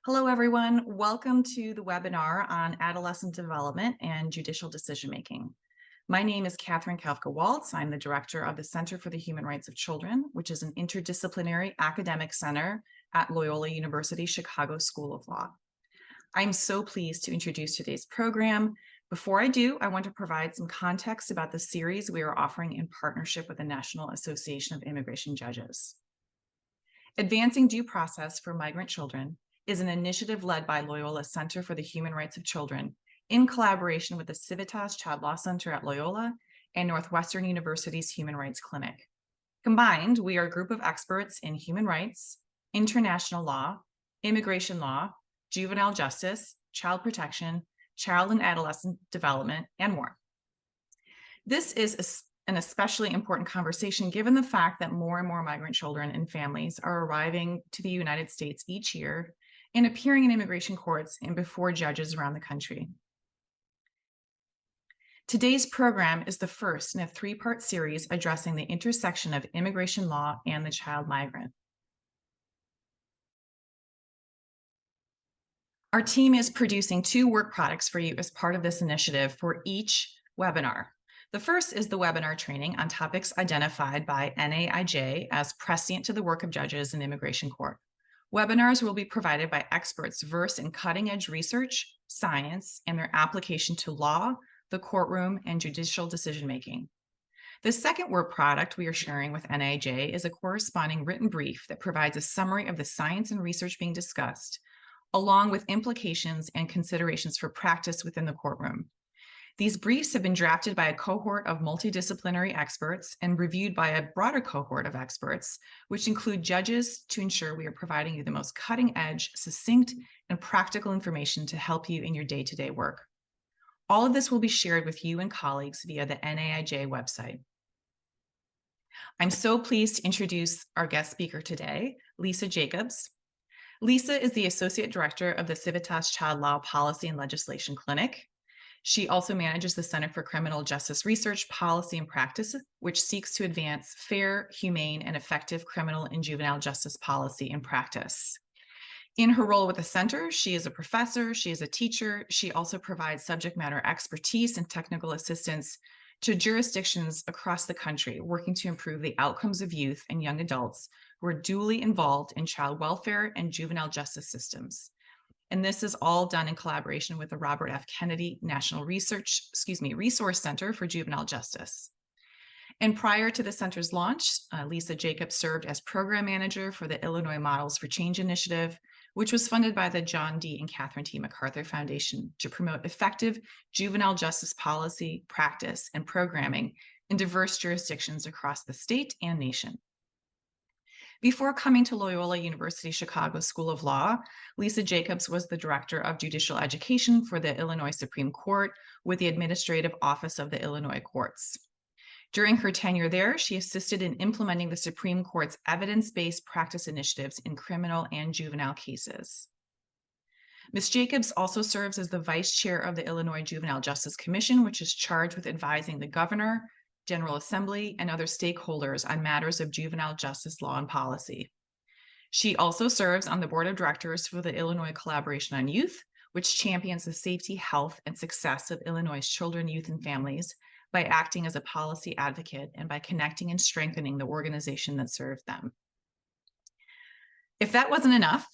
Hello, everyone. Welcome to the webinar on adolescent development and judicial decision-making. My name is Catherine Kafka-Waltz. I'm the director of the Center for the Human Rights of Children, which is an interdisciplinary academic center at Loyola University Chicago School of Law. I'm so pleased to introduce today's program. Before I do, I want to provide some context about the series we are offering in partnership with the National Association of Immigration Judges. Advancing Due Process for Migrant Children is an initiative led by Loyola Center for the Human Rights of Children in collaboration with the Civitas Child Law Center at Loyola and Northwestern University's Human Rights Clinic. Combined, we are a group of experts in human rights, international law, immigration law, juvenile justice, child protection, child and adolescent development, and more. This is an especially important conversation given the fact that more and more migrant children and families are arriving to the United States each year and appearing in immigration courts and before judges around the country. Today's program is the first in a three-part series addressing the intersection of immigration law and the child migrant. Our team is producing two work products for you as part of this initiative for each webinar. The first is the webinar training on topics identified by NAIJ as prescient to the work of judges in immigration court. Webinars will be provided by experts versed in cutting-edge research, science, and their application to law, the courtroom, and judicial decision-making. The second work product we are sharing with NAIJ is a corresponding written brief that provides a summary of the science and research being discussed, along with implications and considerations for practice within the courtroom. These briefs have been drafted by a cohort of multidisciplinary experts and reviewed by a broader cohort of experts, which include judges, to ensure we are providing you the most cutting-edge, succinct, and practical information to help you in your day-to-day work. All of this will be shared with you and colleagues via the NAIJ website. I'm so pleased to introduce our guest speaker today, Lisa Jacobs. Lisa is the Associate Director of the Civitas Child Law Policy and Legislation Clinic. She also manages the Center for Criminal Justice Research, Policy, and Practice, which seeks to advance fair, humane, and effective criminal and juvenile justice policy and practice. In her role with the center, she is a professor, she is a teacher, she also provides subject matter expertise and technical assistance to jurisdictions across the country, working to improve the outcomes of youth and young adults who are duly involved in child welfare and juvenile justice systems. And this is all done in collaboration with the Robert F. Kennedy National Resource Center for Juvenile Justice. And prior to the center's launch, Lisa Jacobs served as program manager for the Illinois Models for Change initiative, which was funded by the John D. and Catherine T. MacArthur Foundation to promote effective juvenile justice policy, practice, and programming in diverse jurisdictions across the state and nation. Before coming to Loyola University Chicago School of Law, Lisa Jacobs was the Director of Judicial Education for the Illinois Supreme Court with the Administrative Office of the Illinois Courts. During her tenure there, she assisted in implementing the Supreme Court's evidence-based practice initiatives in criminal and juvenile cases. Ms. Jacobs also serves as the Vice Chair of the Illinois Juvenile Justice Commission, which is charged with advising the Governor, General Assembly, and other stakeholders on matters of juvenile justice law and policy. She also serves on the board of directors for the Illinois Collaboration on Youth, which champions the safety, health, and success of Illinois' children, youth, and families by acting as a policy advocate and by connecting and strengthening the organization that serves them. If that wasn't enough,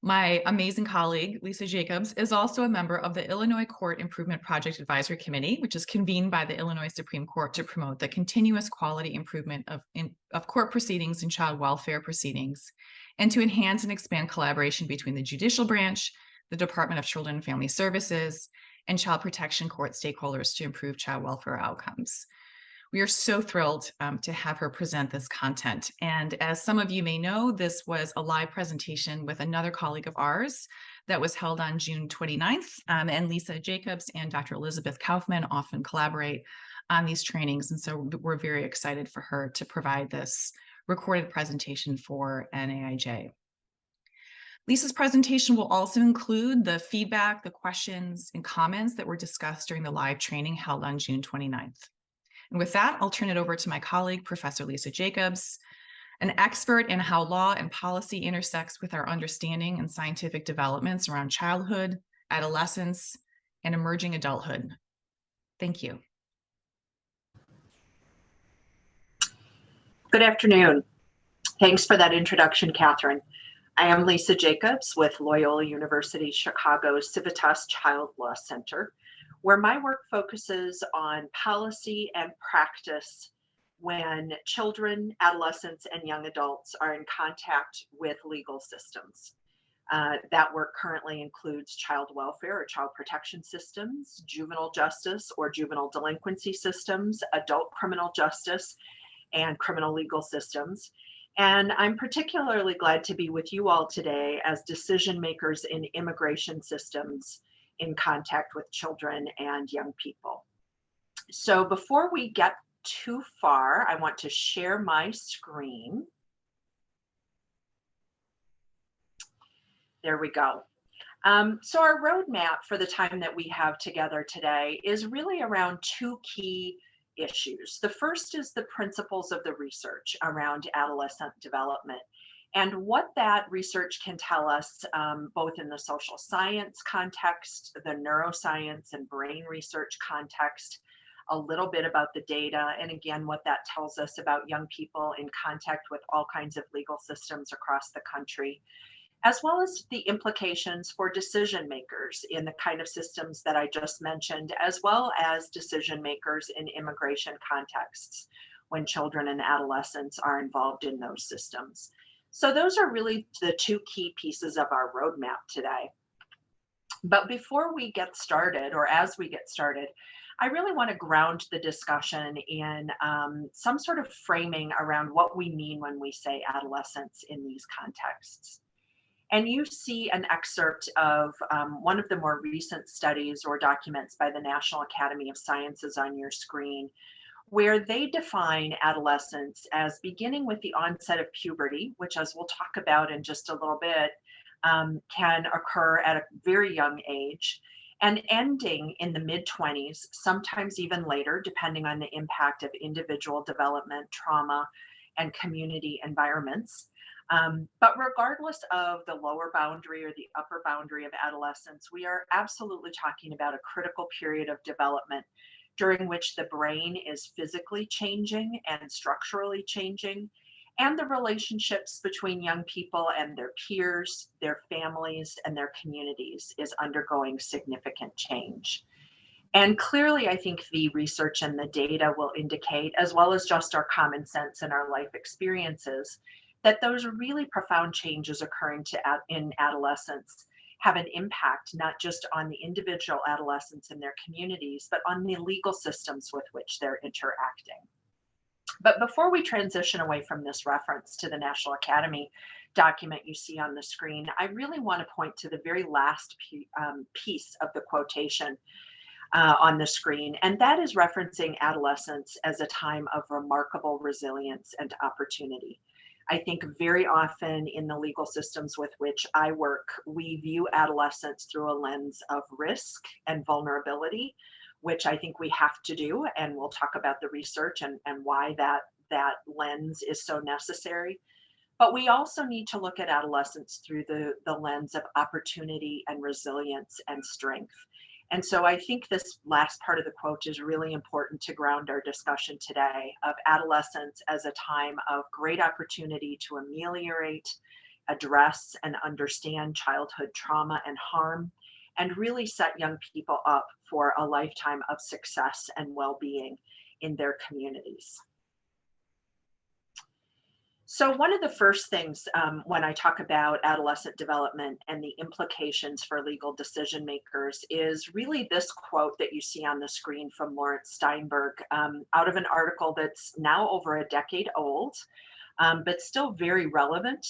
my amazing colleague, Lisa Jacobs, is also a member of the Illinois Court Improvement Project Advisory Committee, which is convened by the Illinois Supreme Court to promote the continuous quality improvement of court proceedings and child welfare proceedings, and to enhance and expand collaboration between the judicial branch, the Department of Children and Family Services, and child protection court stakeholders to improve child welfare outcomes. We are so thrilled to have her present this content. And as some of you may know, this was a live presentation with another colleague of ours that was held on June 29th. And Lisa Jacobs and Dr. Elizabeth Kaufman often collaborate on these trainings. And so we're very excited for her to provide this recorded presentation for NAIJ. Lisa's presentation will also include the feedback, the questions, and comments that were discussed during the live training held on June 29th. And with that, I'll turn it over to my colleague, Professor Lisa Jacobs. an expert in how law and policy intersects with our understanding and scientific developments around childhood, adolescence, and emerging adulthood. Thank you. Good afternoon. Thanks for that introduction, Catherine. I am Lisa Jacobs with Loyola University Chicago's Civitas Child Law Center, where my work focuses on policy and practice when children, adolescents, and young adults are in contact with legal systems. That work currently includes child welfare or child protection systems, juvenile justice or juvenile delinquency systems, adult criminal justice, and criminal legal systems. And I'm particularly glad to be with you all today as decision makers in immigration systems in contact with children and young people. So before we get too far, I want to share my screen. There we go. So our roadmap for the time that we have together today is really around two key issues. The first is the principles of the research around adolescent development and what that research can tell us, both in the social science context, the neuroscience and brain research context, a little bit about the data, and again, what that tells us about young people in contact with all kinds of legal systems across the country, as well as the implications for decision makers in the kind of systems that I just mentioned, as well as decision makers in immigration contexts when children and adolescents are involved in those systems. So those are really the two key pieces of our roadmap today. But before we get started, or as we get started, I really want to ground the discussion in some sort of framing around what we mean when we say adolescence in these contexts. And you see an excerpt of one of the more recent studies or documents by the National Academy of Sciences on your screen, where they define adolescence as beginning with the onset of puberty, which, as we'll talk about in just a little bit, can occur at a very young age, and ending in the mid-20s, sometimes even later, depending on the impact of individual development, trauma, and community environments. But regardless of the lower boundary or the upper boundary of adolescence, we are absolutely talking about a critical period of development during which the brain is physically changing and structurally changing, and the relationships between young people and their peers, their families, and their communities is undergoing significant change. And clearly, I think the research and the data will indicate, as well as just our common sense and our life experiences, that those really profound changes occurring in adolescence have an impact not just on the individual adolescents and their communities, but on the legal systems with which they're interacting. But before we transition away from this reference to the National Academy document you see on the screen, I really want to point to the very last piece of the quotation on the screen, and that is referencing adolescence as a time of remarkable resilience and opportunity. I think very often in the legal systems with which I work, we view adolescence through a lens of risk and vulnerability, which I think we have to do, and we'll talk about the research and why that lens is so necessary. But we also need to look at adolescence through the lens of opportunity and resilience and strength. And so I think this last part of the quote is really important to ground our discussion today of adolescence as a time of great opportunity to ameliorate, address, and understand childhood trauma and harm, and really set young people up for a lifetime of success and well-being in their communities. So one of the first things when I talk about adolescent development and the implications for legal decision makers is really this quote that you see on the screen from Lawrence Steinberg out of an article that's now over a decade old, but still very relevant.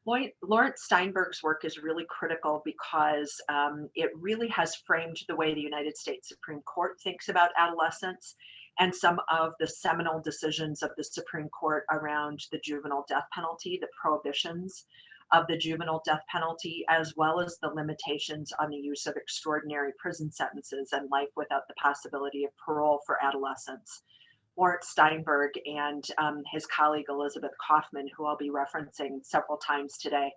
Lawrence Steinberg's work is really critical because it really has framed the way the United States Supreme Court thinks about adolescence and some of the seminal decisions of the Supreme Court around the juvenile death penalty, the prohibitions of the juvenile death penalty, as well as the limitations on the use of extraordinary prison sentences and life without the possibility of parole for adolescents, Lawrence Steinberg and his colleague Elizabeth Kaufman, who I'll be referencing several times today.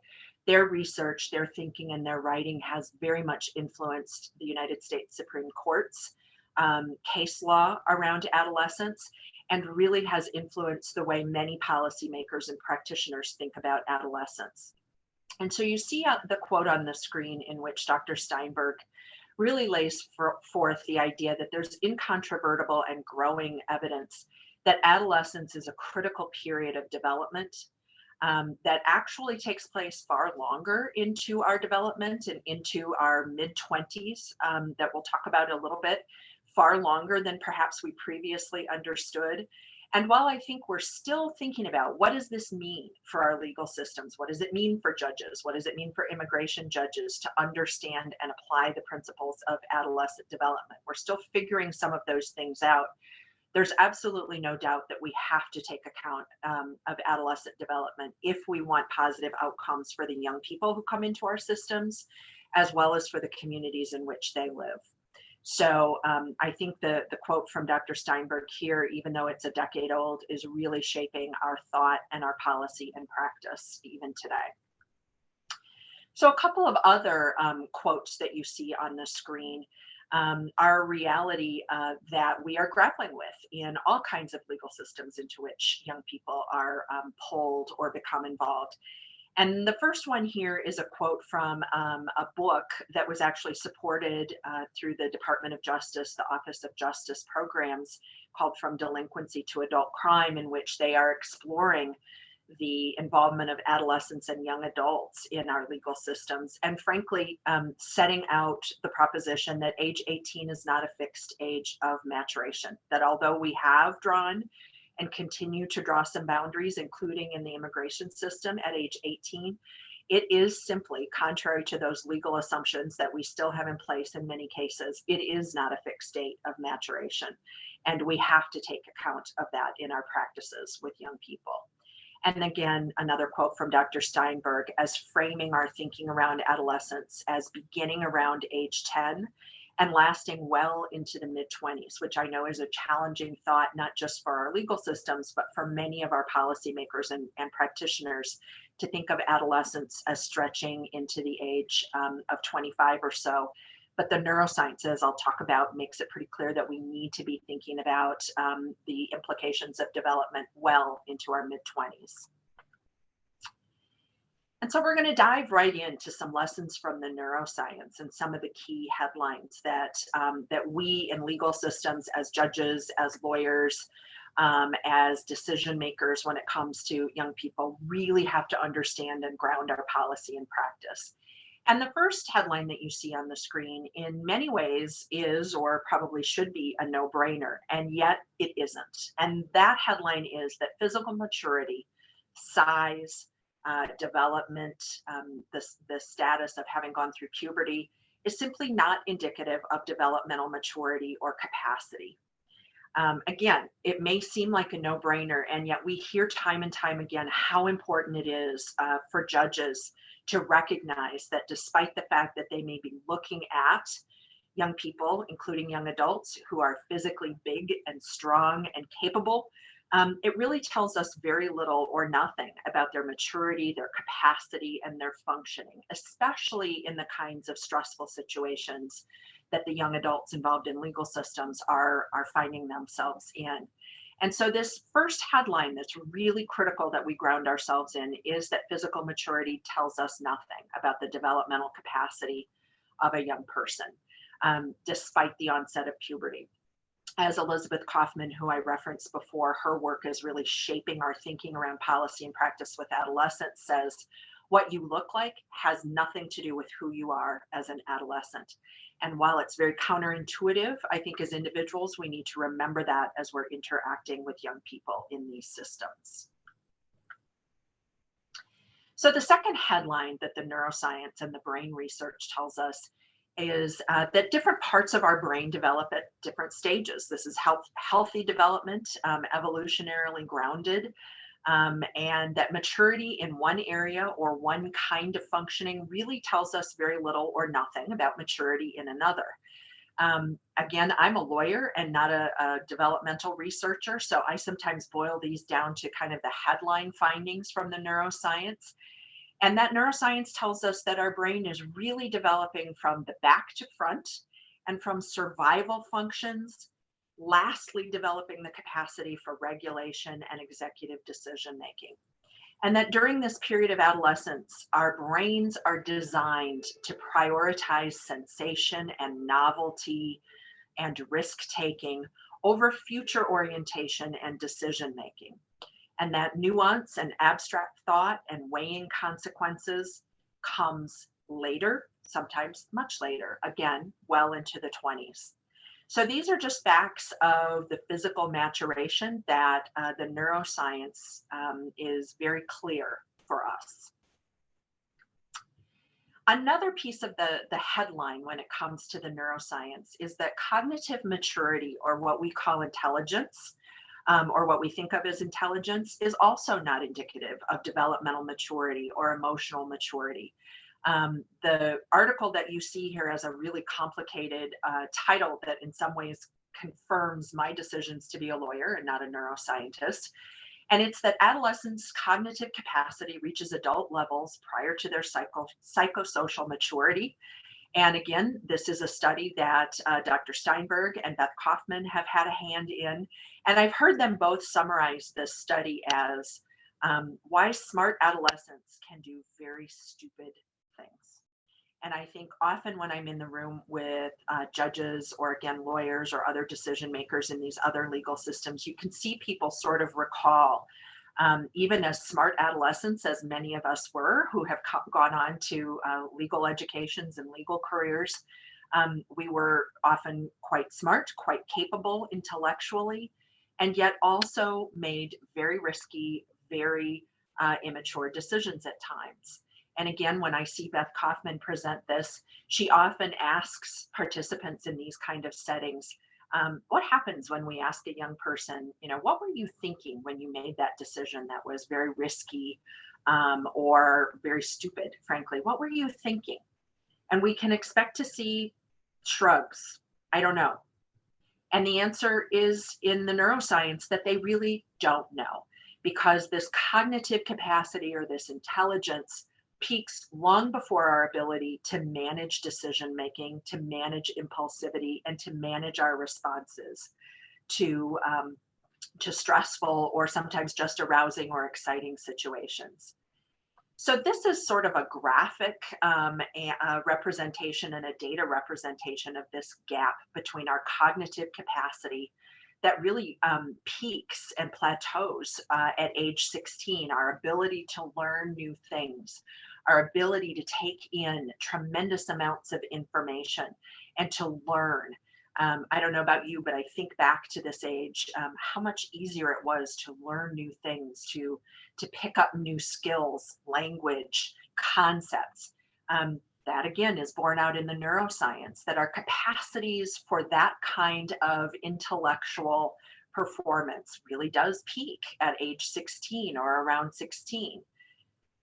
Their research, their thinking, and their writing has very much influenced the United States Supreme Court's case law around adolescence, and really has influenced the way many policymakers and practitioners think about adolescence. And so you see the quote on the screen in which Dr. Steinberg really lays forth the idea that there's incontrovertible and growing evidence that adolescence is a critical period of development that actually takes place far longer into our development and into our mid 20s, that we'll talk about a little bit, far longer than perhaps we previously understood. And while I think we're still thinking about what does this mean for our legal systems, what does it mean for judges, what does it mean for immigration judges to understand and apply the principles of adolescent development, we're still figuring some of those things out. There's absolutely no doubt that we have to take account of adolescent development if we want positive outcomes for the young people who come into our systems, as well as for the communities in which they live. So I think the quote from Dr. Steinberg here, even though it's a decade old, is really shaping our thought and our policy and practice even today. So a couple of other quotes that you see on the screen are a reality that we are grappling with in all kinds of legal systems into which young people are pulled or become involved. And the first one here is a quote from a book that was actually supported through the Department of Justice, the Office of Justice Programs, called From Delinquency to Adult Crime, in which they are exploring the involvement of adolescents and young adults in our legal systems. And frankly, setting out the proposition that age 18 is not a fixed age of maturation, that although we have drawn and continue to draw some boundaries, including in the immigration system at age 18, it is simply contrary to those legal assumptions that we still have in place in many cases. It is not a fixed state of maturation. And we have to take account of that in our practices with young people. And again, another quote from Dr. Steinberg as framing our thinking around adolescence as beginning around age 10 and lasting well into the mid 20s, which I know is a challenging thought, not just for our legal systems, but for many of our policymakers and practitioners to think of adolescence as stretching into the age of 25 or so. But the neuroscience, as I'll talk about, makes it pretty clear that we need to be thinking about the implications of development well into our mid 20s. And so we're going to dive right into some lessons from the neuroscience and some of the key headlines that we in legal systems, as judges, as lawyers, as decision makers when it comes to young people, really have to understand and ground our policy and practice. And the first headline that you see on the screen in many ways is, or probably should be, a no-brainer, and yet it isn't. And that headline is that physical maturity, size, development, the status of having gone through puberty is simply not indicative of developmental maturity or capacity. Again, it may seem like a no-brainer, and yet we hear time and time again how important it is for judges to recognize that despite the fact that they may be looking at young people, including young adults, who are physically big and strong and capable, it really tells us very little or nothing about their maturity, their capacity, and their functioning, especially in the kinds of stressful situations that the young adults involved in legal systems are finding themselves in. And so this first headline that's really critical that we ground ourselves in is that physical maturity tells us nothing about the developmental capacity of a young person, despite the onset of puberty. As Elizabeth Kaufman, who I referenced before, her work is really shaping our thinking around policy and practice with adolescents, says what you look like has nothing to do with who you are as an adolescent. And while it's very counterintuitive, I think as individuals, we need to remember that as we're interacting with young people in these systems. So the second headline that the neuroscience and the brain research tells us is that different parts of our brain develop at different stages. This is healthy development, evolutionarily grounded, and that maturity in one area or one kind of functioning really tells us very little or nothing about maturity in another. Again, I'm a lawyer and not a developmental researcher, so I sometimes boil these down to kind of the headline findings from the neuroscience. And that neuroscience tells us that our brain is really developing from the back to front and from survival functions, lastly, developing the capacity for regulation and executive decision making. And that during this period of adolescence, our brains are designed to prioritize sensation and novelty and risk taking over future orientation and decision making. And that nuance and abstract thought and weighing consequences comes later, sometimes much later, again, well into the 20s. So these are just facts of the physical maturation that the neuroscience is very clear for us. Another piece of the headline when it comes to the neuroscience is that cognitive maturity, or what we call intelligence, or what we think of as intelligence, is also not indicative of developmental maturity or emotional maturity. The article that you see here has a really complicated title that in some ways confirms my decisions to be a lawyer and not a neuroscientist. And it's that adolescents' cognitive capacity reaches adult levels prior to their psychosocial maturity. And again, this is a study that Dr. Steinberg and Beth Kaufman have had a hand in. And I've heard them both summarize this study as why smart adolescents can do very stupid things. And I think often when I'm in the room with judges or again, lawyers or other decision makers in these other legal systems, you can see people sort of recall, even as smart adolescents, as many of us were, who have gone on to legal educations and legal careers, we were often quite smart, quite capable intellectually, and yet also made very risky, very immature decisions at times. And again, when I see Beth Kaufman present this, she often asks participants in these kind of settings, what happens when we ask a young person, what were you thinking when you made that decision that was very risky or very stupid, frankly? What were you thinking? And we can expect to see shrugs. I don't know. And the answer is in the neuroscience that they really don't know, because this cognitive capacity or this intelligence peaks long before our ability to manage decision making, to manage impulsivity, and to manage our responses to stressful or sometimes just arousing or exciting situations. So this is sort of a graphic representation and a data representation of this gap between our cognitive capacity that really peaks and plateaus at age 16, our ability to learn new things, our ability to take in tremendous amounts of information and to learn. I don't know about you, but I think back to this age, how much easier it was to learn new things, to pick up new skills, language, concepts. That again is borne out in the neuroscience, that our capacities for that kind of intellectual performance really does peak at age 16 or around 16.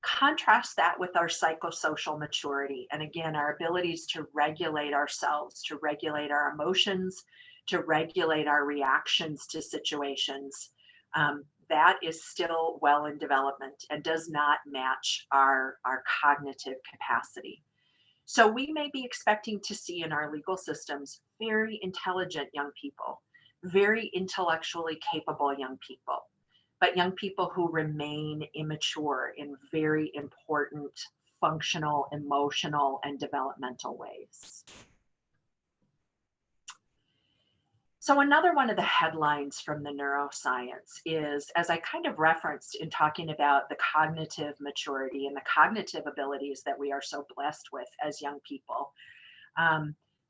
Contrast that with our psychosocial maturity. And again, our abilities to regulate ourselves, to regulate our emotions, to regulate our reactions to situations. That is still well in development and does not match our cognitive capacity. So we may be expecting to see in our legal systems very intelligent young people, very intellectually capable young people, but young people who remain immature in very important functional, emotional, and developmental ways. So another one of the headlines from the neuroscience is, as I kind of referenced in talking about the cognitive maturity and the cognitive abilities that we are so blessed with as young people,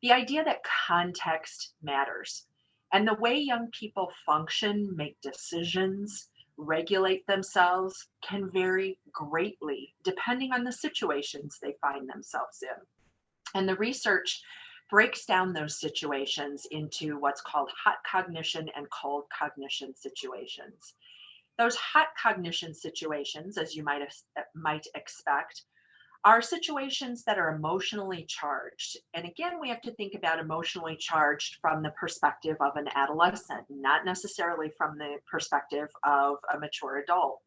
the idea that context matters. And the way young people function, make decisions, regulate themselves can vary greatly depending on the situations they find themselves in. And the research breaks down those situations into what's called hot cognition and cold cognition situations. Those hot cognition situations, as you might expect, are situations that are emotionally charged. And again, we have to think about emotionally charged from the perspective of an adolescent, not necessarily from the perspective of a mature adult,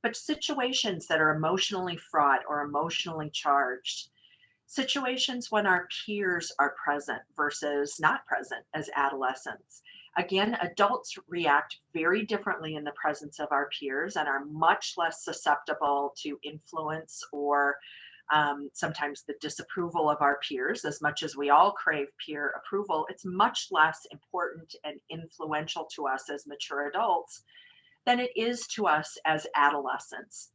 but situations that are emotionally fraught or emotionally charged. Situations when our peers are present versus not present as adolescents. Again, adults react very differently in the presence of our peers and are much less susceptible to influence or sometimes the disapproval of our peers. As much as we all crave peer approval, it's much less important and influential to us as mature adults than it is to us as adolescents.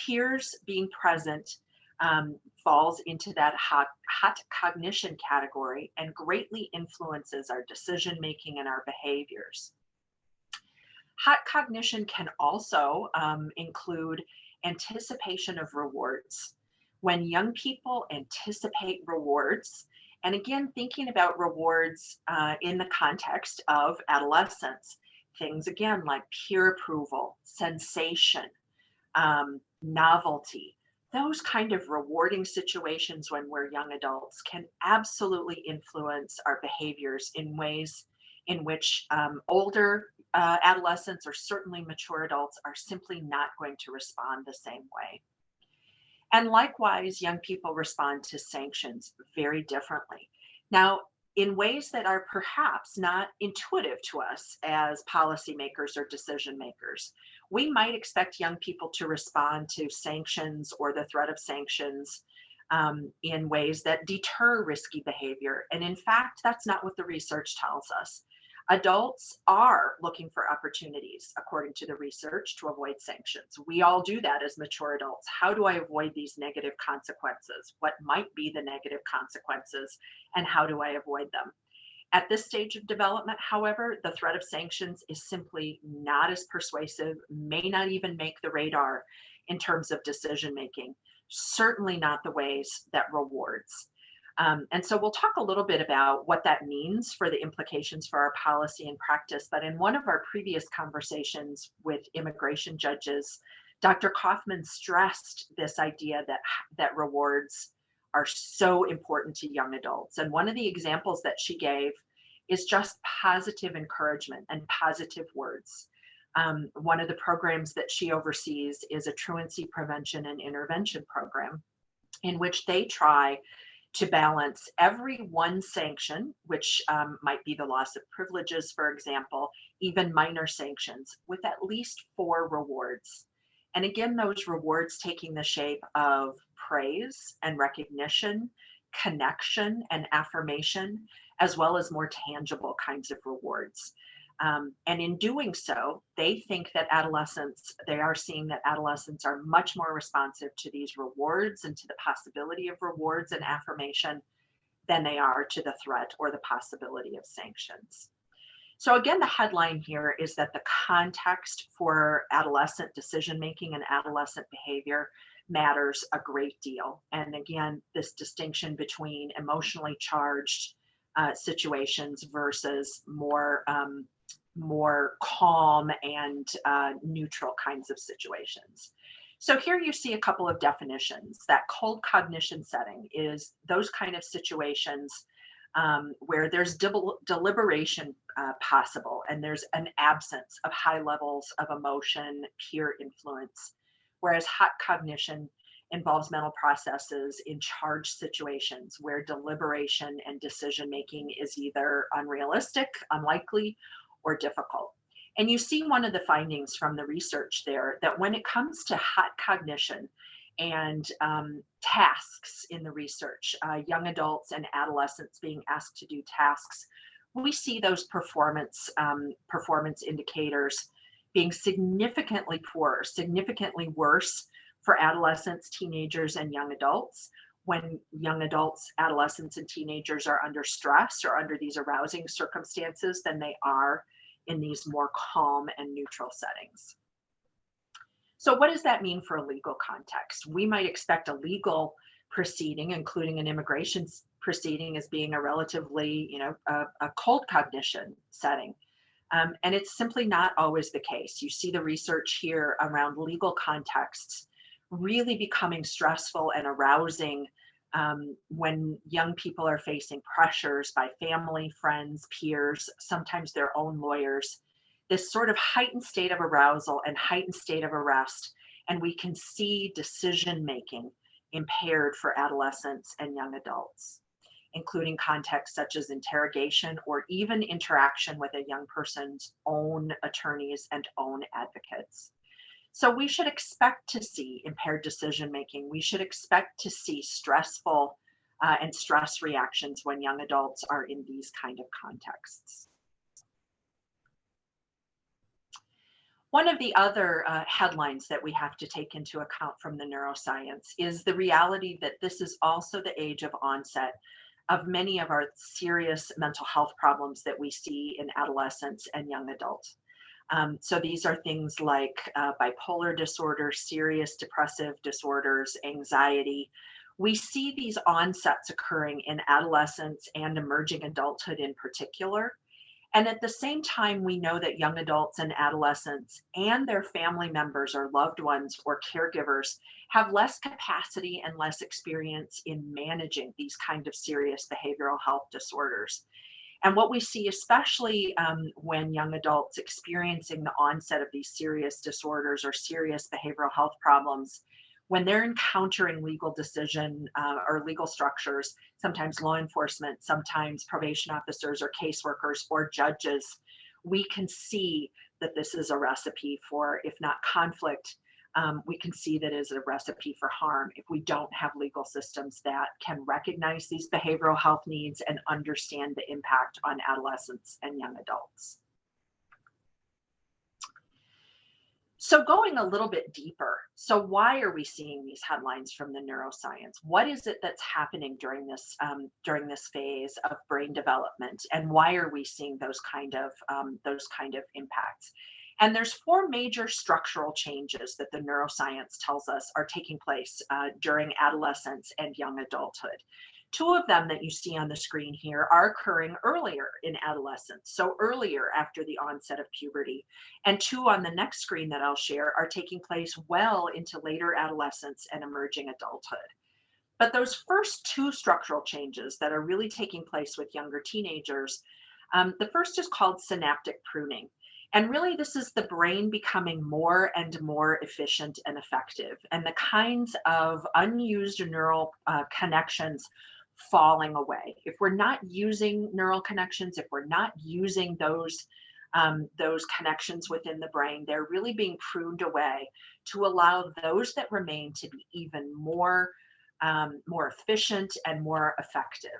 Peers being present falls into that hot cognition category and greatly influences our decision making and our behaviors. Hot cognition can also include anticipation of rewards. When young people anticipate rewards, and again, thinking about rewards in the context of adolescence, things again like peer approval, sensation, novelty, those kind of rewarding situations when we're young adults can absolutely influence our behaviors in ways in which older adolescents or certainly mature adults are simply not going to respond the same way. And likewise, young people respond to sanctions very differently. Now, in ways that are perhaps not intuitive to us as policymakers or decision makers. We might expect young people to respond to sanctions or the threat of sanctions in ways that deter risky behavior. And in fact, that's not what the research tells us. Adults are looking for opportunities, according to the research, to avoid sanctions. We all do that as mature adults. How do I avoid these negative consequences? What might be the negative consequences, and how do I avoid them? At this stage of development, however, the threat of sanctions is simply not as persuasive, may not even make the radar in terms of decision making, certainly not the ways that rewards. And so we'll talk a little bit about what that means for the implications for our policy and practice. But in one of our previous conversations with immigration judges, Dr. Kaufman stressed this idea that rewards are so important to young adults. And one of the examples that she gave is just positive encouragement and positive words. One of the programs that she oversees is a truancy prevention and intervention program in which they try to balance every one sanction, which might be the loss of privileges, for example, even minor sanctions, with at least 4 rewards. And again, those rewards taking the shape of praise and recognition, connection and affirmation, as well as more tangible kinds of rewards. And in doing so, they think that they are seeing that adolescents are much more responsive to these rewards and to the possibility of rewards and affirmation than they are to the threat or the possibility of sanctions. So again, the headline here is that the context for adolescent decision making and adolescent behavior matters a great deal. And again, this distinction between emotionally charged situations versus more calm and neutral kinds of situations. So here you see a couple of definitions. That cold cognition setting is those kind of situations where there's deliberation possible and there's an absence of high levels of emotion, peer influence. Whereas hot cognition involves mental processes in charged situations where deliberation and decision making is either unrealistic, unlikely, or difficult. And you see one of the findings from the research there that when it comes to hot cognition and tasks in the research, young adults and adolescents being asked to do tasks, we see those performance indicators being significantly poorer, significantly worse for adolescents, teenagers, and young adults when young adults, adolescents, and teenagers are under stress or under these arousing circumstances than they are in these more calm and neutral settings. So what does that mean for a legal context? We might expect a legal proceeding, including an immigration proceeding, as being a relatively, a cold cognition setting. And it's simply not always the case. You see the research here around legal contexts really becoming stressful and arousing when young people are facing pressures by family, friends, peers, sometimes their own lawyers. This sort of heightened state of arousal and heightened state of arrest, and we can see decision making impaired for adolescents and young adults, including contexts such as interrogation or even interaction with a young person's own attorneys and own advocates. So we should expect to see impaired decision making. We should expect to see stressful and stress reactions when young adults are in these kind of contexts. One of the other headlines that we have to take into account from the neuroscience is the reality that this is also the age of onset of many of our serious mental health problems that we see in adolescents and young adults. So these are things like bipolar disorder, serious depressive disorders, anxiety. We see these onsets occurring in adolescence and emerging adulthood in particular. And at the same time, we know that young adults and adolescents and their family members or loved ones or caregivers have less capacity and less experience in managing these kind of serious behavioral health disorders. And what we see, especially when young adults experiencing the onset of these serious disorders or serious behavioral health problems, when they're encountering legal decision or legal structures, sometimes law enforcement, sometimes probation officers or caseworkers or judges, we can see that this is a recipe for, if not conflict, we can see that as a recipe for harm if we don't have legal systems that can recognize these behavioral health needs and understand the impact on adolescents and young adults. So going a little bit deeper, so why are we seeing these headlines from the neuroscience? What is it that's happening during this phase of brain development, and why are we seeing those kind of impacts? And there's four major structural changes that the neuroscience tells us are taking place during adolescence and young adulthood. Two of them that you see on the screen here are occurring earlier in adolescence, so earlier after the onset of puberty. And two on the next screen that I'll share are taking place well into later adolescence and emerging adulthood. But those first two structural changes that are really taking place with younger teenagers, the first is called synaptic pruning. And really, this is the brain becoming more and more efficient and effective, and the kinds of unused neural connections falling away. If we're not using neural connections, if we're not using those connections within the brain, they're really being pruned away to allow those that remain to be even more efficient and more effective.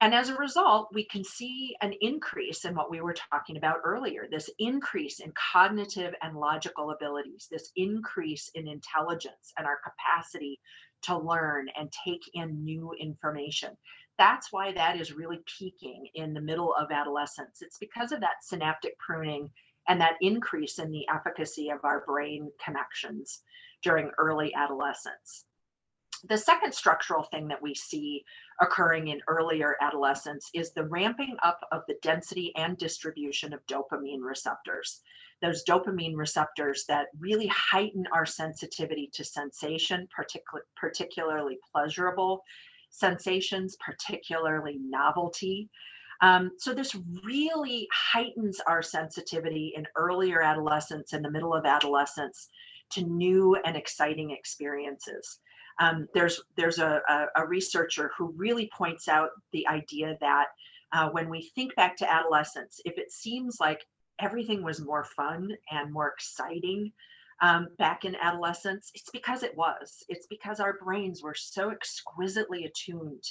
And as a result, we can see an increase in what we were talking about earlier, this increase in cognitive and logical abilities, this increase in intelligence and our capacity to learn and take in new information. That's why that is really peaking in the middle of adolescence. It's because of that synaptic pruning and that increase in the efficacy of our brain connections during early adolescence. The second structural thing that we see occurring in earlier adolescence is the ramping up of the density and distribution of dopamine receptors. Those dopamine receptors that really heighten our sensitivity to sensation, particularly pleasurable sensations, particularly novelty. So this really heightens our sensitivity in earlier adolescence and the middle of adolescence to new and exciting experiences. There's a researcher who really points out the idea that when we think back to adolescence, if it seems like everything was more fun and more exciting back in adolescence, it's because it was. It's because our brains were so exquisitely attuned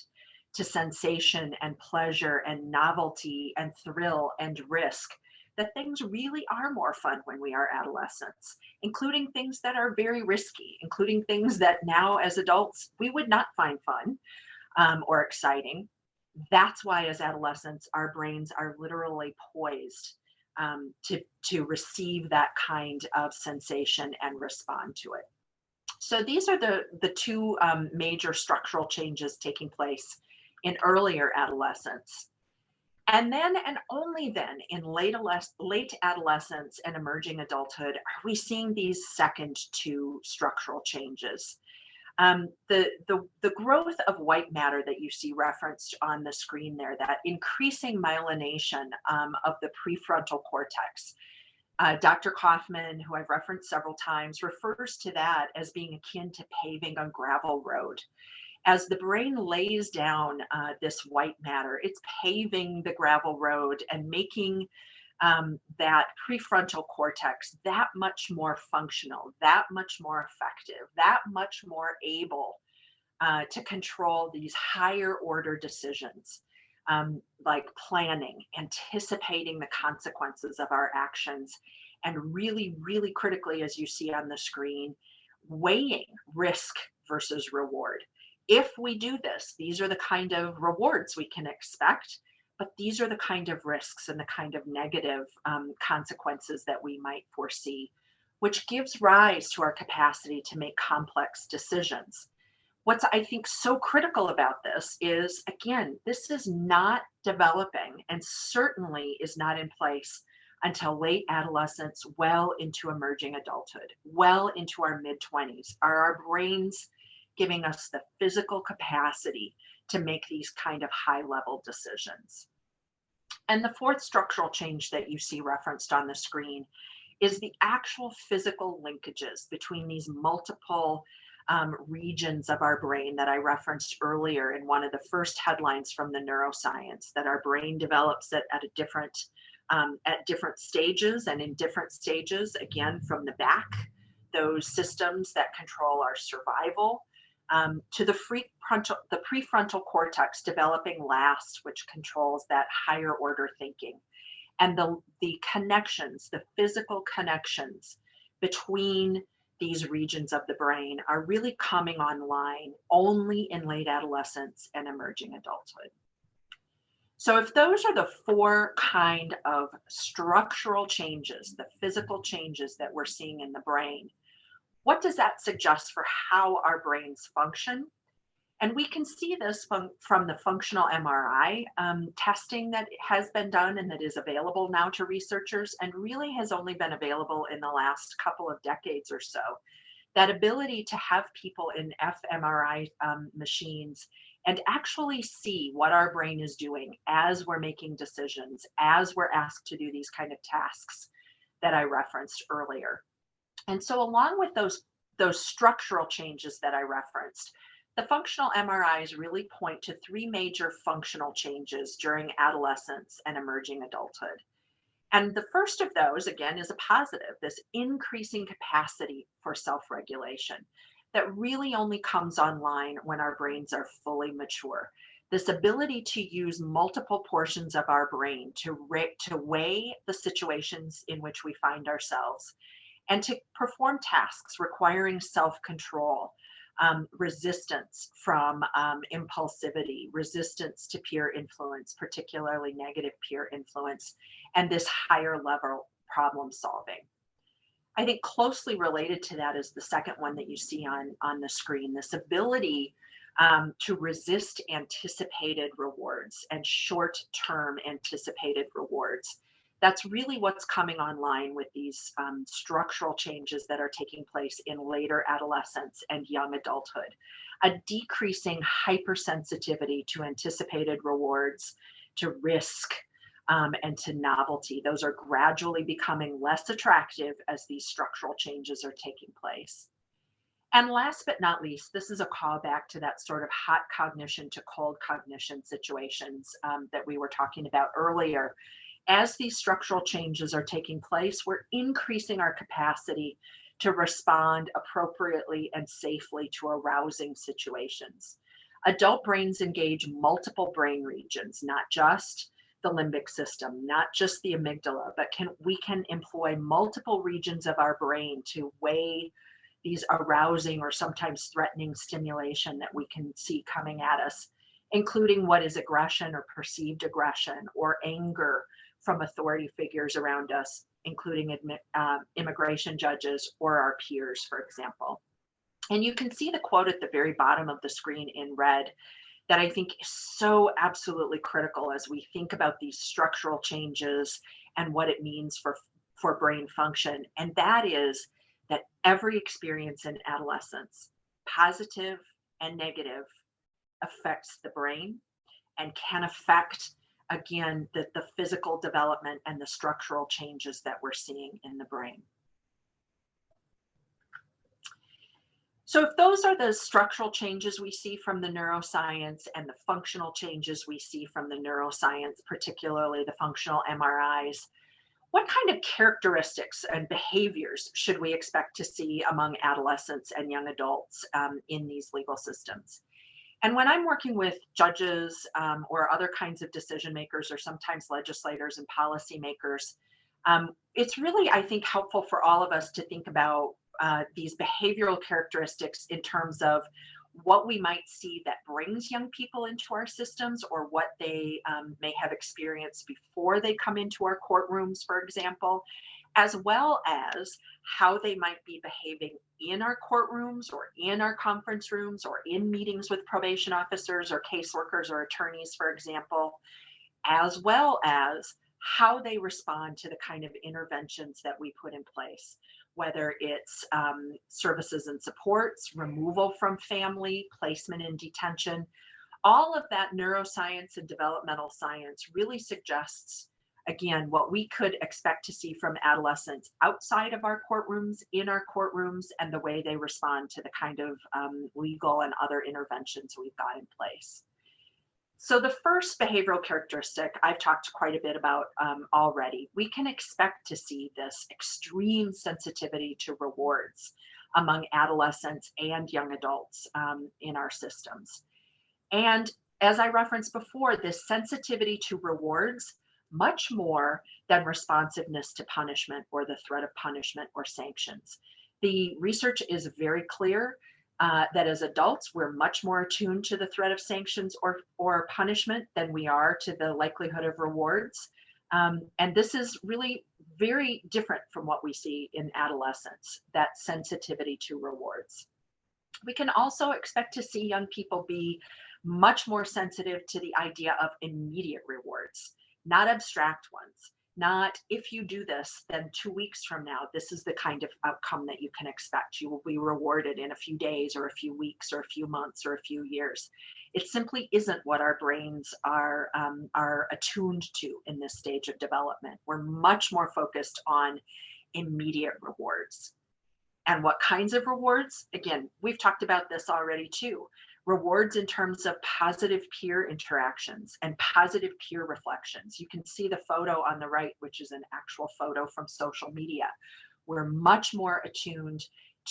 to sensation and pleasure and novelty and thrill and risk that things really are more fun when we are adolescents, including things that are very risky, including things that now as adults we would not find fun or exciting. That's why as adolescents, our brains are literally poised to receive that kind of sensation and respond to it. So these are the two major structural changes taking place in earlier adolescence. And then, and only then, in late adolescence and emerging adulthood, are we seeing these second two structural changes. The growth of white matter that you see referenced on the screen there, that increasing myelination of the prefrontal cortex. Dr. Kaufman, who I've referenced several times, refers to that as being akin to paving a gravel road. As the brain lays down this white matter, it's paving the gravel road and making that prefrontal cortex that much more functional, that much more effective, that much more able to control these higher order decisions, like planning, anticipating the consequences of our actions, and really, really critically, as you see on the screen, weighing risk versus reward. If we do this, these are the kind of rewards we can expect, but these are the kind of risks and the kind of negative consequences that we might foresee, which gives rise to our capacity to make complex decisions. What's, I think, so critical about this is, again, this is not developing and certainly is not in place until late adolescence, well into emerging adulthood, well into our mid 20s. Are our brains giving us the physical capacity to make these kind of high level decisions? And the fourth structural change that you see referenced on the screen is the actual physical linkages between these multiple regions of our brain that I referenced earlier in one of the first headlines from the neuroscience, that our brain develops at different stages, and in different stages, again, from the back, those systems that control our survival, to the prefrontal cortex developing last, which controls that higher order thinking. And the connections, the physical connections between these regions of the brain are really coming online only in late adolescence and emerging adulthood. So if those are the four kind of structural changes, the physical changes that we're seeing in the brain, what does that suggest for how our brains function? And we can see this from the functional MRI testing that has been done and that is available now to researchers, and really has only been available in the last couple of decades or so. That ability to have people in fMRI machines and actually see what our brain is doing as we're making decisions, as we're asked to do these kind of tasks that I referenced earlier. And so along with those structural changes that I referenced, the functional MRIs really point to three major functional changes during adolescence and emerging adulthood. And the first of those, again, is a positive, this increasing capacity for self regulation that really only comes online when our brains are fully mature. This ability to use multiple portions of our brain to weigh the situations in which we find ourselves and to perform tasks requiring self control, resistance from impulsivity, resistance to peer influence, particularly negative peer influence, and this higher level problem solving. I think closely related to that is the second one that you see on the screen, this ability to resist anticipated rewards and short term anticipated rewards. That's really what's coming online with these structural changes that are taking place in later adolescence and young adulthood. A decreasing hypersensitivity to anticipated rewards, to risk, and to novelty. Those are gradually becoming less attractive as these structural changes are taking place. And last but not least, this is a callback to that sort of hot cognition to cold cognition situations that we were talking about earlier. As these structural changes are taking place, we're increasing our capacity to respond appropriately and safely to arousing situations. Adult brains engage multiple brain regions, not just the limbic system, not just the amygdala, but we can employ multiple regions of our brain to weigh these arousing or sometimes threatening stimulation that we can see coming at us, including what is aggression or perceived aggression or anger from authority figures around us, including immigration judges or our peers, for example. And you can see the quote at the very bottom of the screen in red that I think is so absolutely critical as we think about these structural changes and what it means for brain function. And that is that every experience in adolescence, positive and negative, affects the brain and can affect, again, the physical development and the structural changes that we're seeing in the brain. So if those are the structural changes we see from the neuroscience and the functional changes we see from the neuroscience, particularly the functional MRIs, what kind of characteristics and behaviors should we expect to see among adolescents and young adults in these legal systems? And when I'm working with judges or other kinds of decision makers, or sometimes legislators and policymakers, it's really, I think, helpful for all of us to think about these behavioral characteristics in terms of what we might see that brings young people into our systems, or what they may have experienced before they come into our courtrooms, for example, as well as how they might be behaving in our courtrooms or in our conference rooms or in meetings with probation officers or caseworkers or attorneys, for example, as well as how they respond to the kind of interventions that we put in place, whether it's services and supports, removal from family, placement in detention. All of that neuroscience and developmental science really suggests, again, what we could expect to see from adolescents outside of our courtrooms, in our courtrooms, and the way they respond to the kind of legal and other interventions we've got in place. So the first behavioral characteristic I've talked quite a bit about already. We can expect to see this extreme sensitivity to rewards among adolescents and young adults in our systems. And as I referenced before, this sensitivity to rewards much more than responsiveness to punishment or the threat of punishment or sanctions. The research is very clear that as adults, we're much more attuned to the threat of sanctions or punishment than we are to the likelihood of rewards. And this is really very different from what we see in adolescence, that sensitivity to rewards. We can also expect to see young people be much more sensitive to the idea of immediate rewards, not abstract ones. Not, if you do this, then 2 weeks from now, this is the kind of outcome that you can expect. You will be rewarded in a few days or a few weeks or a few months or a few years. It simply isn't what our brains are attuned to in this stage of development. We're much more focused on immediate rewards. And what kinds of rewards? Again, we've talked about this already too. Rewards in terms of positive peer interactions and positive peer reflections. You can see the photo on the right, which is an actual photo from social media. We're much more attuned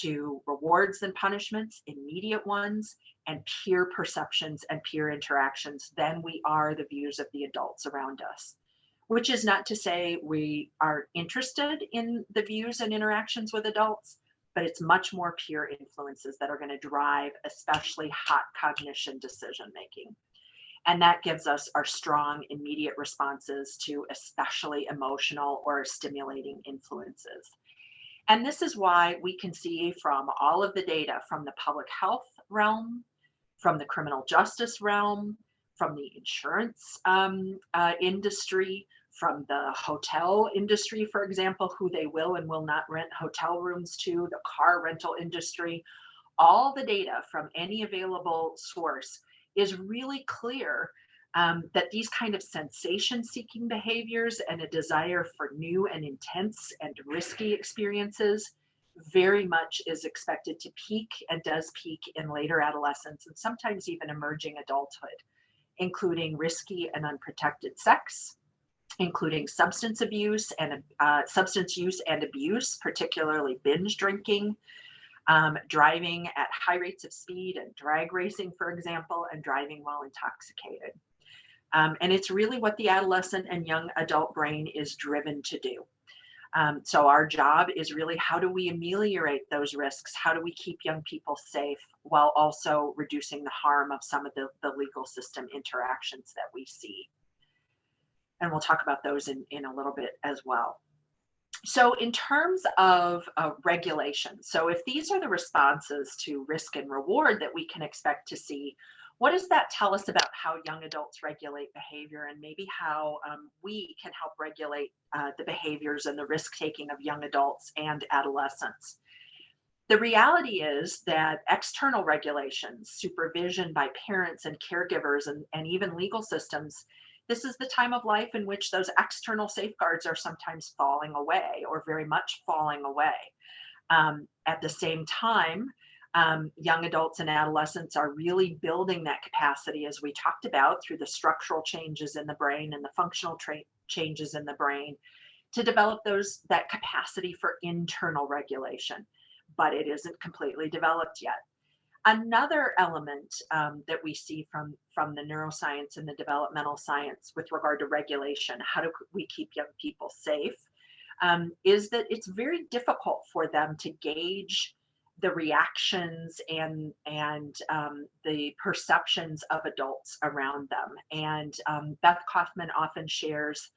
to rewards than punishments, immediate ones, and peer perceptions and peer interactions than we are the views of the adults around us. Which is not to say we aren't interested in the views and interactions with adults, but it's much more peer influences that are going to drive especially hot cognition decision making. And that gives us our strong immediate responses to especially emotional or stimulating influences. And this is why we can see from all of the data from the public health realm, from the criminal justice realm, from the insurance industry, from the hotel industry, for example, who they will and will not rent hotel rooms to, the car rental industry, all the data from any available source is really clear that these kind of sensation-seeking behaviors and a desire for new and intense and risky experiences very much is expected to peak and does peak in later adolescence and sometimes even emerging adulthood, including risky and unprotected sex, including substance use and abuse, particularly binge drinking, driving at high rates of speed and drag racing, for example, and driving while intoxicated. And it's really what the adolescent and young adult brain is driven to do. So our job is really, how do we ameliorate those risks? How do we keep young people safe while also reducing the harm of some of the legal system interactions that we see? And we'll talk about those in a little bit as well. So, in terms of regulation, so if these are the responses to risk and reward that we can expect to see, what does that tell us about how young adults regulate behavior and maybe how we can help regulate the behaviors and the risk taking of young adults and adolescents? The reality is that external regulations, supervision by parents and caregivers, and even legal systems, this is the time of life in which those external safeguards are sometimes falling away or very much falling away. At the same time, young adults and adolescents are really building that capacity, as we talked about, through the structural changes in the brain and the functional changes in the brain, to develop that capacity for internal regulation, but it isn't completely developed yet. Another element that we see from the neuroscience and the developmental science with regard to regulation, how do we keep young people safe, is that it's very difficult for them to gauge the reactions and the perceptions of adults around them. And Beth Kaufman often shares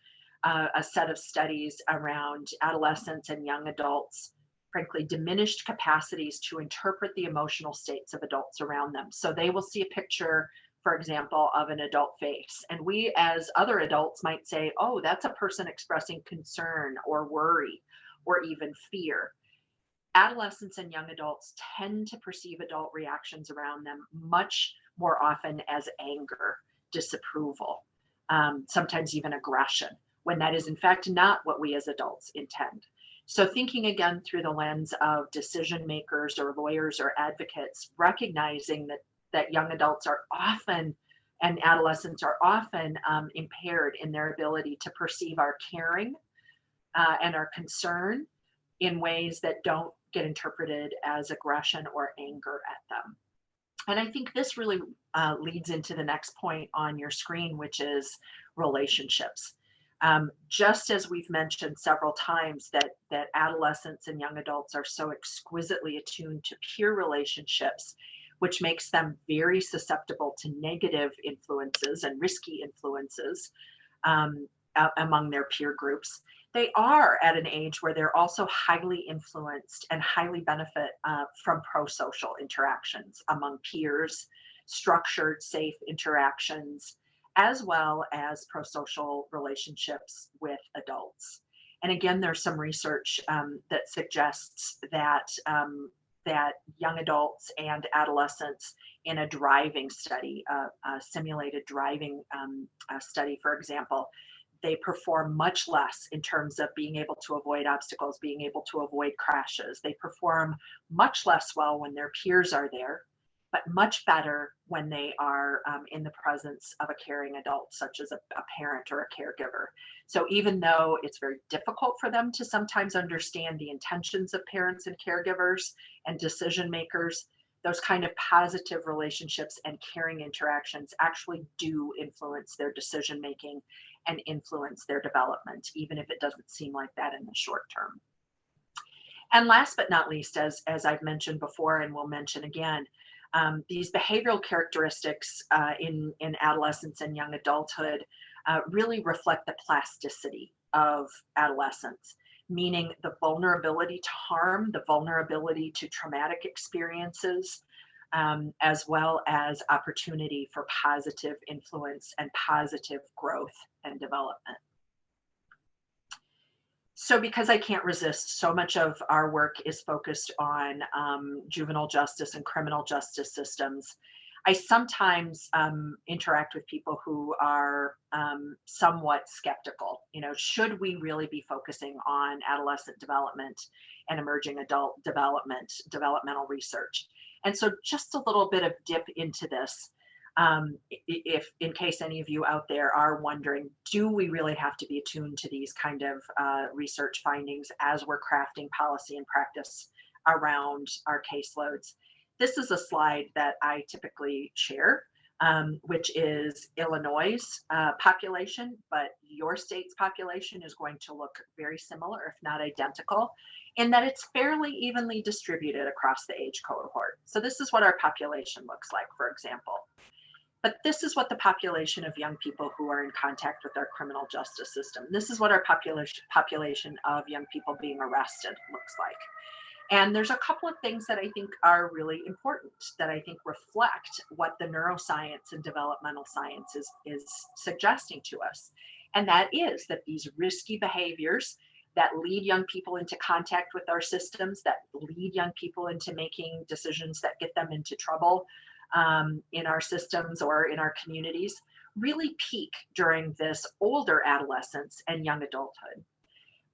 a set of studies around adolescents and young adults, frankly, diminished capacities to interpret the emotional states of adults around them. So they will see a picture, for example, of an adult face. And we, as other adults, might say, oh, that's a person expressing concern or worry or even fear. Adolescents and young adults tend to perceive adult reactions around them much more often as anger, disapproval, sometimes even aggression, when that is in fact not what we as adults intend. So, thinking again through the lens of decision makers or lawyers or advocates, recognizing that young adults are often and adolescents are often impaired in their ability to perceive our caring and our concern in ways that don't get interpreted as aggression or anger at them. And I think this really leads into the next point on your screen, which is relationships. Just as we've mentioned several times that adolescents and young adults are so exquisitely attuned to peer relationships, which makes them very susceptible to negative influences and risky influences among their peer groups. They are at an age where they're also highly influenced and highly benefit from pro-social interactions among peers, structured, safe interactions, as well as pro-social relationships with adults. And again, there's some research that suggests that young adults and adolescents in a driving study, a simulated driving study, for example, they perform much less in terms of being able to avoid obstacles, being able to avoid crashes. They perform much less well when their peers are there, but much better when they are in the presence of a caring adult, such as a parent or a caregiver. So even though it's very difficult for them to sometimes understand the intentions of parents and caregivers and decision makers, those kind of positive relationships and caring interactions actually do influence their decision making and influence their development, even if it doesn't seem like that in the short term. And last but not least, as I've mentioned before and will mention again, these behavioral characteristics in adolescence and young adulthood really reflect the plasticity of adolescence, meaning the vulnerability to harm, the vulnerability to traumatic experiences, as well as opportunity for positive influence and positive growth and development. So, because I can't resist, so much of our work is focused on juvenile justice and criminal justice systems. I sometimes interact with people who are somewhat skeptical. You know, should we really be focusing on adolescent development and emerging adult development, developmental research? And so, just a little bit of dip into this. If in case any of you out there are wondering, do we really have to be attuned to these kind of research findings as we're crafting policy and practice around our caseloads? This is a slide that I typically share, which is Illinois' population, but your state's population is going to look very similar, if not identical, in that it's fairly evenly distributed across the age cohort. So this is what our population looks like, for example. But this is what the population of young people who are in contact with our criminal justice system, this is what our population of young people being arrested looks like. And there's a couple of things that I think are really important that I think reflect what the neuroscience and developmental science is suggesting to us. And that is that these risky behaviors that lead young people into contact with our systems, that lead young people into making decisions that get them into trouble in our systems or in our communities, really peak during this older adolescence and young adulthood.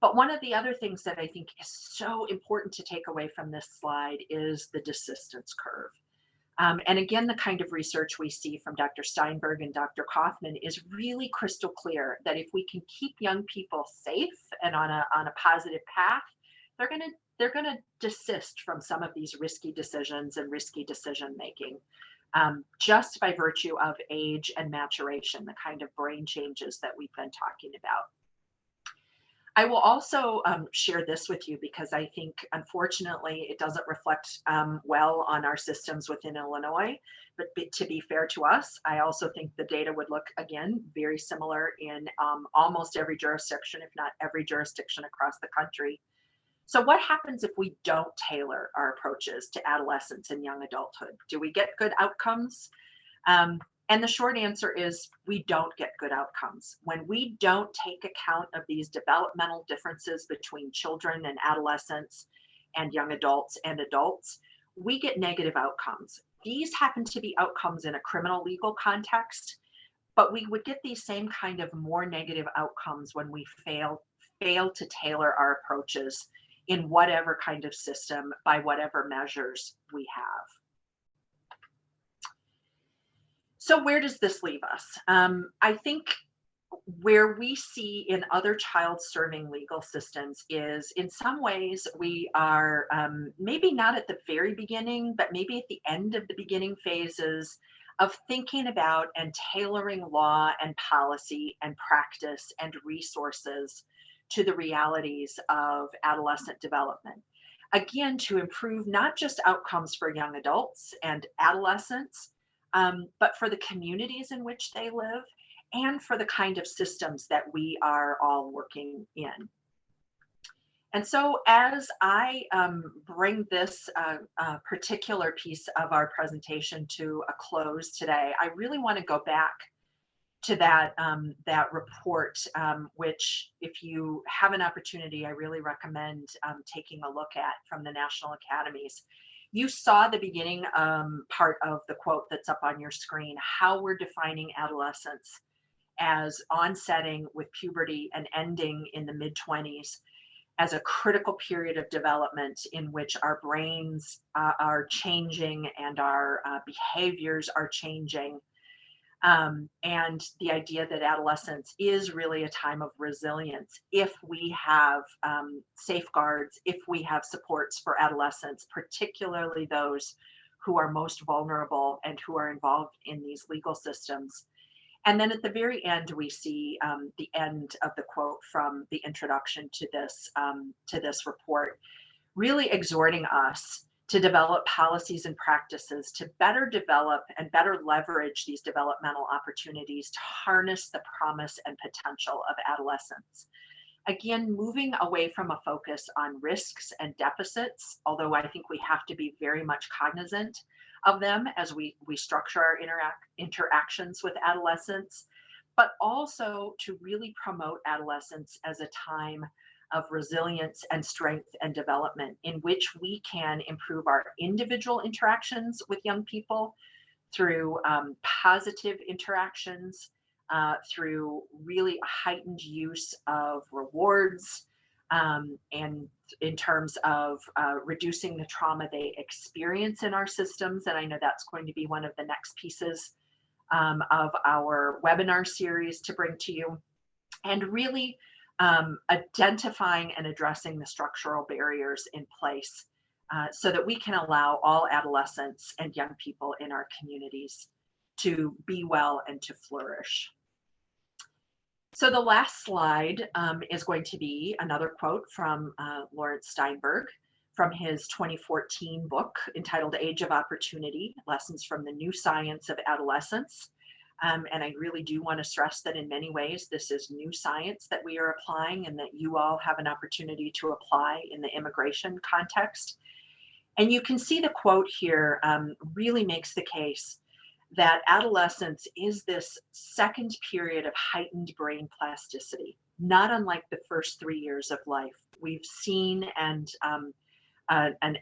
But one of the other things that I think is so important to take away from this slide is the desistance curve. And again, the kind of research we see from Dr. Steinberg and Dr. Kaufman is really crystal clear that if we can keep young people safe and on a positive path, they're gonna desist from some of these risky decisions and risky decision making, just by virtue of age and maturation, the kind of brain changes that we've been talking about. I will also share this with you because I think, unfortunately, it doesn't reflect well on our systems within Illinois. But to be fair to us, I also think the data would look, again, very similar in almost every jurisdiction, if not every jurisdiction across the country. So, what happens if we don't tailor our approaches to adolescence and young adulthood? Do we get good outcomes? Um, and the short answer is we don't get good outcomes. When we don't take account of these developmental differences between children and adolescents and young adults and adults, we get negative outcomes. These happen to be outcomes in a criminal legal context, but we would get these same kind of more negative outcomes when we fail to tailor our approaches in whatever kind of system by whatever measures we have. So where does this leave us? I think where we see in other child serving legal systems is in some ways we are maybe not at the very beginning, but maybe at the end of the beginning phases of thinking about and tailoring law and policy and practice and resources to the realities of adolescent development. Again, to improve not just outcomes for young adults and adolescents, but for the communities in which they live and for the kind of systems that we are all working in. And so, as I bring this particular piece of our presentation to a close today, I really want to go back to that report, which, if you have an opportunity, I really recommend taking a look at from the National Academies. You saw the beginning part of the quote that's up on your screen, how we're defining adolescence as onsetting with puberty and ending in the mid 20s as a critical period of development in which our brains are changing and our behaviors are changing. And the idea that adolescence is really a time of resilience if we have safeguards, if we have supports for adolescents, particularly those who are most vulnerable and who are involved in these legal systems. And then at the very end, we see the end of the quote from the introduction to this report, really exhorting us to develop policies and practices to better develop and better leverage these developmental opportunities to harness the promise and potential of adolescence. Again, moving away from a focus on risks and deficits, although I think we have to be very much cognizant of them as we structure our interactions with adolescents, but also to really promote adolescence as a time of resilience and strength and development in which we can improve our individual interactions with young people through positive interactions, through really a heightened use of rewards, and in terms of reducing the trauma they experience in our systems. And I know that's going to be one of the next pieces of our webinar series to bring to you. And really identifying and addressing the structural barriers in place so that we can allow all adolescents and young people in our communities to be well and to flourish. So the last slide is going to be another quote from Lawrence Steinberg from his 2014 book entitled Age of Opportunity, Lessons from the New Science of Adolescence. And I really do want to stress that in many ways, this is new science that we are applying and that you all have an opportunity to apply in the immigration context. And you can see the quote here really makes the case that adolescence is this second period of heightened brain plasticity, not unlike the first 3 years of life. We've seen an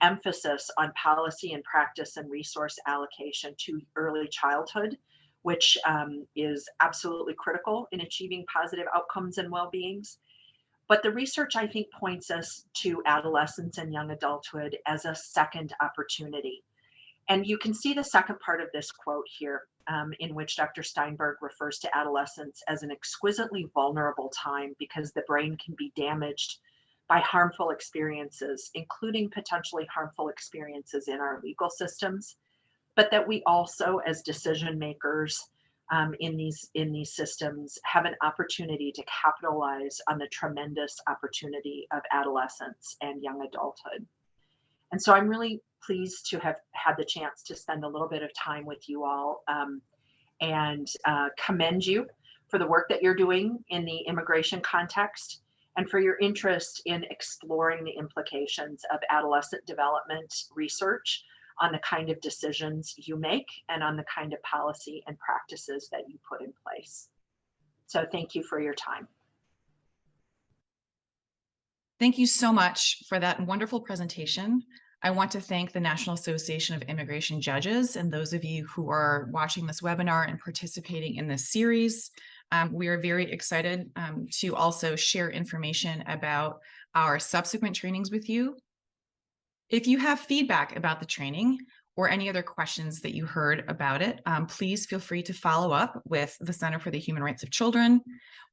emphasis on policy and practice and resource allocation to early childhood, which is absolutely critical in achieving positive outcomes and well-beings. But the research, I think, points us to adolescence and young adulthood as a second opportunity. And you can see the second part of this quote here, in which Dr. Steinberg refers to adolescence as an exquisitely vulnerable time because the brain can be damaged by harmful experiences, including potentially harmful experiences in our legal systems, but that we also, as decision makers in these systems, have an opportunity to capitalize on the tremendous opportunity of adolescence and young adulthood. And so I'm really pleased to have had the chance to spend a little bit of time with you all and commend you for the work that you're doing in the immigration context and for your interest in exploring the implications of adolescent development research on the kind of decisions you make and on the kind of policy and practices that you put in place. So thank you for your time. Thank you so much for that wonderful presentation. I want to thank the National Association of Immigration Judges and those of you who are watching this webinar and participating in this series. We are very excited to also share information about our subsequent trainings with you. If you have feedback about the training or any other questions that you heard about it, please feel free to follow up with the Center for the Human Rights of Children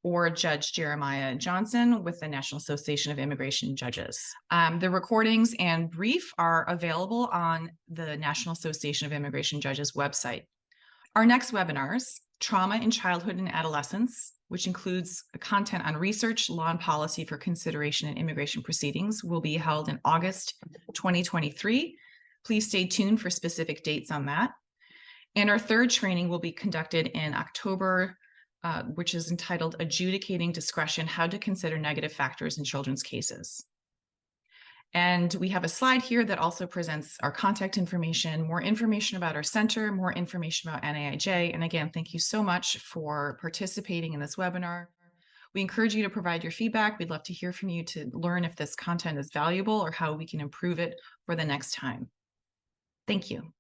or Judge Jeremiah Johnson with the National Association of Immigration Judges. The recordings and brief are available on the National Association of Immigration Judges website. Our next webinars, Trauma in Childhood and Adolescence, which includes content on research, law, and policy for consideration in immigration proceedings, will be held in August 2023. Please stay tuned for specific dates on that. And our third training will be conducted in October, which is entitled Adjudicating Discretion, How to Consider Negative Factors in Children's Cases. And we have a slide here that also presents our contact information, more information about our center, more information about NAIJ. And again, thank you so much for participating in this webinar. We encourage you to provide your feedback. We'd love to hear from you to learn if this content is valuable or how we can improve it for the next time. Thank you.